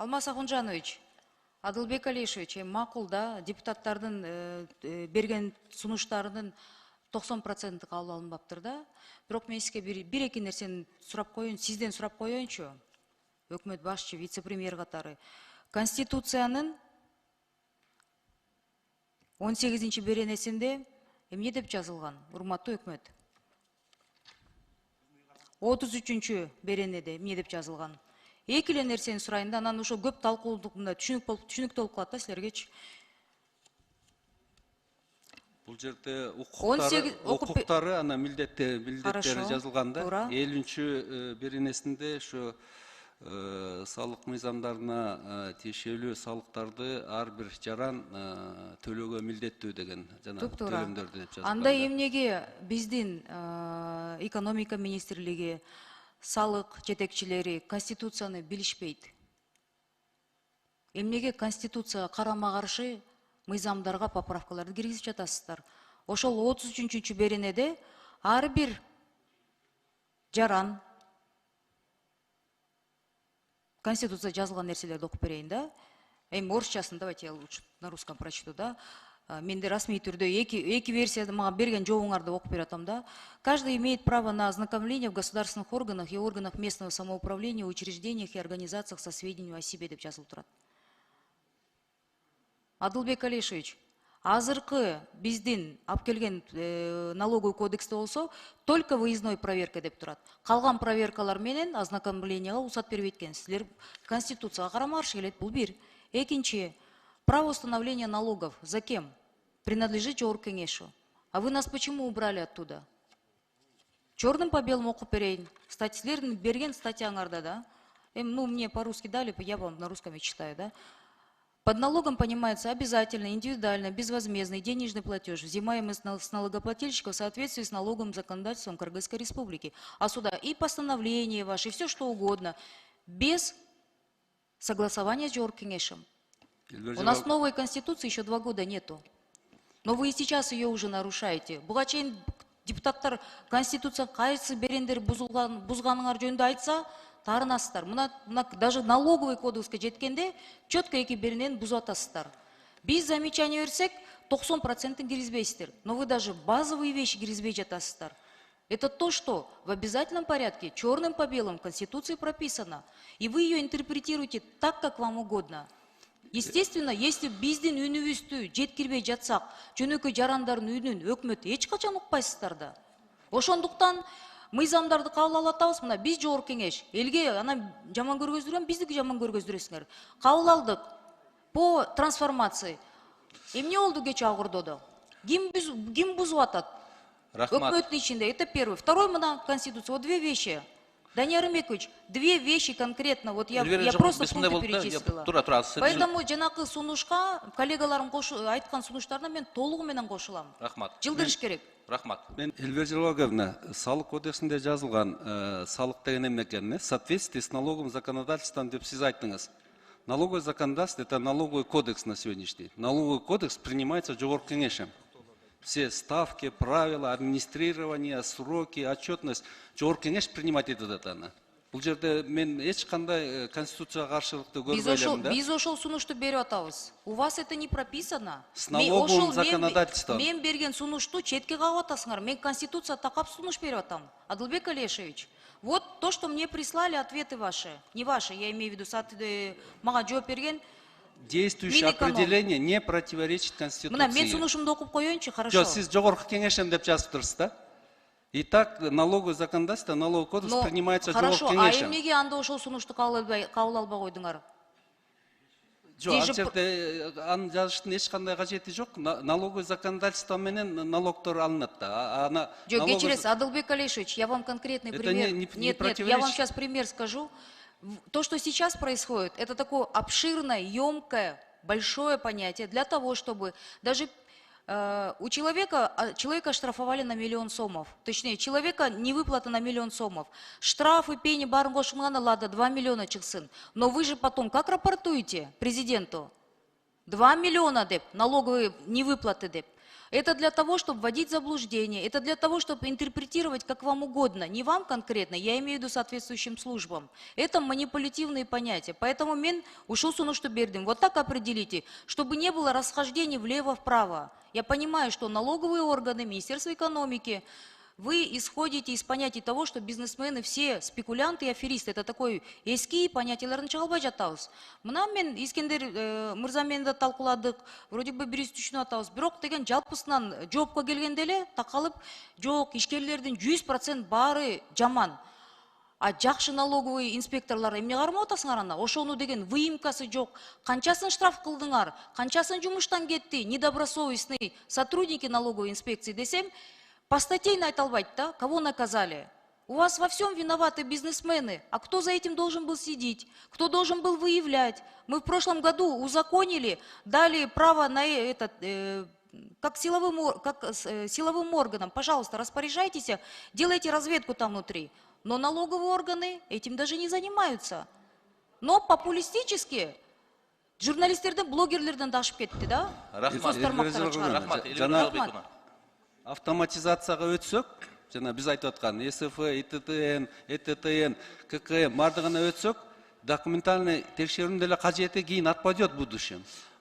Алмаз Ахунжанович, Адылбек Алишевич, макул да, депутаттардын берген сунуштарынын 90% кабыл алынбаптыр да. Бирок мен сизге бир эки нерсени сурап коеюн, сизден сурап коеюнчу. Өкмөт башчы, вице-премьер катары. Конституциянын 18 беренесинде эмне деп жазылган, урматтуу өкмөт? 33 беренеде эмне деп жазылган? Эки эле нерсени сурайын да, анан ошо көп талкуулукта түшүнүктүү болуп калат да силергечи. Бул жерде укуктары, ана милдеттери жазылганда, 50 беренесинде ошо салык мыйзамдарына тиешелүү салыктарды ар бир жаран төлөөгө милдеттүү деген жана төлөмдөрдү деп жазылган. Анда эмнеге биздин экономика министрлиги, салык жетекчилери конституцияны билишпейт? Эмнеге конституцияга карама-каршы мыйзамдарга поправкаларды киргизип жатасыздар? Ошол 33 беренеде ар бир жаран Конституция жазылган нерселерди окуп берейин да. Орусчасын давайте я лучше на русском прочту да. Менде расмий түрдө эки версияды мага берген жообуңарды окуп бератам да. Каждый имеет право на ознакомление в государственных органах и органах местного самоуправления, учреждениях и организациях со сведениями о себе деп жазылып турат. Адылбек Алишевич, азыркы биздин алып келген налоговый кодексте болсо только выездной проверка деп турат. Калган проверкалар менен ознакомленияга уруксат бербейт экен. Силер конституцияга карама-каршы келет, бул бир. Экинчи, право установления налогов за кем? Принадлежит Жогорку Кеңешу. А вы нас почему убрали оттуда? Черным по белому окуп берейин. Силердин берген статьяңарда да. Ну, мне по-русски дали, я вам на русском читаю, да. Под налогом понимается обязательно, индивидуально, безвозмездный денежный платеж, взимаемый с налогоплательщика в соответствии с налоговым законодательством Кыргызской Республики. А сюда и постановление ваше, и все что угодно, без согласования с Жогорку Кеңешем. У нас новой конституции еще 2 года нету. Но вы и сейчас ее уже нарушаете. Буга чейин депутаттар конституция кайсы берендер бузганыңар жөнүндө айтса, тарынасыздар. Мына даже налоговый кодекске жеткенде четко эки беренени бузуп атасыздар. Биз замечание берсек 90% киргизбейсиздер. Но вы даже базовые вещи киргизбей жатасыздар. Это то, что в обязательном порядке, черным по белому, в Конституции прописано. И вы ее интерпретируете так, как вам угодно. Естественно, если биздин үнүбүздү жеткирбей жатсак, жөнөкөй жарандардын үнүн өкмөт эч качан укпайсыздар да. Ошондуктан мыйзамдарды кабыл алып атабыз, мына биз Жогорку Кеңеш элге анан жаман көргөздүргөн, биздики жаман көргөздүрөсүңөр. Кабыл алдык по трансформации. Эмне болду кече Агырдоодо? Ким бузуп атат? Өкмөттүн ичинде. Это первый. Второй, мына конституция. Вот 2 вещи. Данияр Эмекович, 2 вещи конкретно, вот я просто пункты перечислила. Поэтому жанакы сунушка, коллегаларым айткан сунуштарына мен толугу менен кошулам. Рахмат. Жылдырыш керек. Рахмат. Мен Эльвира Жалоговна, салык кодексинде жазылган салык деген эмне экен? В соответствии с налоговым законодательством деп сиз айттыңыз. Налоговое законодательство — это налоговый кодекс на сегодняшний день. Налоговый кодекс принимается Жогорку Кеңешем. Все ставки, правила, администрирование, сроки, отчетность. Жогорку Кеңеш принимать этет это. Бул жерде мен эч кандай конституцияга каршылыкты көрбөйм да. Биз ошол сунушту берип атабыз. У вас это не прописано. С налоговым законодательством. Мен берген сунушту четке кагып атасыңар. Мен конституция такап сунуш берип атам. Адылбек Алишевич, вот то, что мне прислали, ответы ваши. Не ваши, я имею в виду, мага жооп берген. Действующее определение не противоречит Конституции. Мына мен сунушумду окуп коеюнчу, хорошо. Жок, сиз Жогорку Кеңешем деп жазып турсуз да? Итак, налоговое законодательство, налоговый кодекс принимается Жогорку Кеңешем. Хорошо, а эмнеге анда ошол сунушту кабыл албай койдуңар? Жок, ал жерде аны жазыштын эч кандай кажети жок. Налоговое законодательство менен налогтор алынат да. Жок, кечиресиз, Адылбек Алишевич, я вам конкретный пример. Нет, я вам сейчас пример скажу. То, что сейчас происходит, это такое обширное, емкое, большое понятие для того, чтобы даже у человека штрафовали на 1 000 000 сомов. Точнее, человека не выплата на 1 000 000 сомов. Штрафы, пени, барын кошулганда, ладно, 2 миллиона чыксын. Но вы же потом как рапортуете президенту? 2 миллиона деп, налоговые невыплаты деп. Это для того, чтобы вводить заблуждение, это для того, чтобы интерпретировать как вам угодно. Не вам конкретно, я имею в виду соответствующим службам. Это манипулятивные понятия. Поэтому мен ушусуну что бердим. Вот так определите, чтобы не было расхождений влево-вправо. Я понимаю, что налоговые органы, Министерство экономики, вы исходите из понятий того, что бизнесмены все спекулянты и аферисты. Это такой эски понятияларын чыгалбай жатабыз. Мына мен Искендер мырзамен да талкуладык, вроде бы бир түшүнүп атабыз. Бирок деген жалпысынан жоопко келгенде эле такалып, жок, ишкерлердин 100% баары жаман. А жакшы налоговый инспекторлар эмне кармап атасыңар анда? Ошону деген выемкасы жок. Канчасын штраф кылдыңар? Канчасын жумуштан кетти? Недобросовестный сотрудники налоговой инспекции десем, по статейно айта албайт да, кого наказали. У вас во всем виноваты бизнесмены. А кто за этим должен был сидеть? Кто должен был выявлять? Мы в прошлом году узаконили, дали право на этот, как силовым органам. Пожалуйста, распоряжайтесь, делайте разведку там внутри. Но налоговые органы этим даже не занимаются. Но популистически журналисттерден, блогерлерден да ашып кетти, да? Рахмат. Рахмат. Жана автоматизацияга өтсөк, жана биз айтып аткан СФ, ИТТН, ЭТТН, ККМ бардыгына өтсөк, документальный текшерүүнүн деле кажети кийин ат пойдет в будущем.